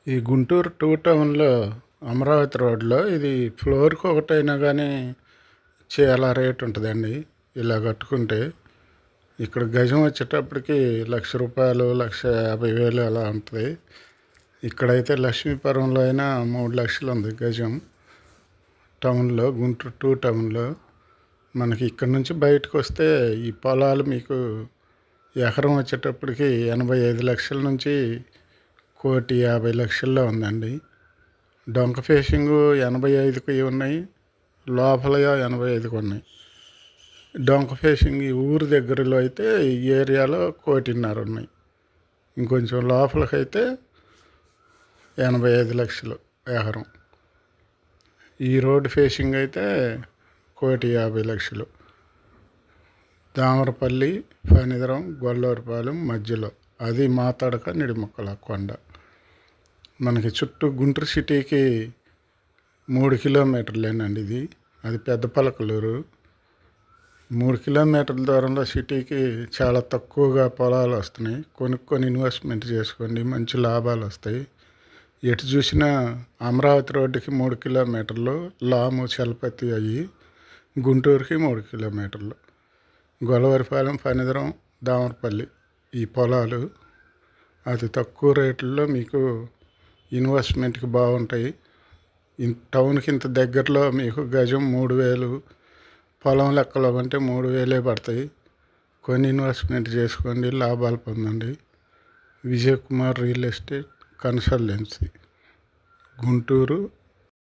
ఈ గుంటూరు టూ టౌన్లో అమరావతి రోడ్లో ఇది ఫ్లోర్కి ఒకటైనా కానీ చాలా రేట్ ఉంటుందండి. ఇలా కట్టుకుంటే ఇక్కడ గజం వచ్చేటప్పటికి ₹1,00,000 1,50,000 అలా ఉంటుంది. ఇక్కడైతే లక్ష్మీపురంలో అయినా 3,00,000 ఉంది గజం. టౌన్లో గుంటూరు టూ టౌన్లో మనకి ఇక్కడ నుంచి బయటకు వస్తే ఈ పొలాలు మీకు ఎకరం వచ్చేటప్పటికి 85 లక్షల నుంచి 1,50,00,000 ఉందండి. డొంక ఫేసింగు 85కి ఉన్నాయి, లోపల 85కి ఉన్నాయి. డొంక ఫేసింగ్ ఈ ఊరు దగ్గరలో అయితే ఈ ఏరియాలో 1,50,00,000 ఉన్నాయి. ఇంకొంచెం లోపలికైతే 85 లక్షలు ఎకరం. ఈ రోడ్డు ఫేసింగ్ అయితే 1,50,00,000. దామరపల్లి, ఫణిధరం, గొల్లవరిపాలెం మధ్యలో, అది మాతడక నిడిముక్కల కొండ. మనకి చుట్టూ గుంటూరు సిటీకి 3 కిలోమీటర్లేనండి ఇది. అది పెద్ద పలకలూరు. 3 కిలోమీటర్ల దూరంలో సిటీకి చాలా తక్కువగా పొలాలు వస్తున్నాయి. కొనుక్కొని ఇన్వెస్ట్మెంట్ చేసుకోండి, మంచి లాభాలు వస్తాయి. ఎటు చూసినా అమరావతి రోడ్డుకి 3 కిలోమీటర్లు, లాము చలపతి అయ్యి గుంటూరుకి 3 కిలోమీటర్లు. గొల్లవరిపాలెం, ఫణిధరం, దామరపల్లి ఈ పొలాలు అతి తక్కువ రేట్లలో మీకు ఇన్వెస్ట్మెంట్కి బాగుంటాయి. టౌన్కి ఇంత దగ్గరలో మీకు గజం 3,000, పొలం లెక్కలో అంటే 3,000 పడతాయి. కొన్ని ఇన్వెస్ట్మెంట్ చేసుకోండి, లాభాలు పొందండి. Vijay Kumar real estate consultancy, Guntur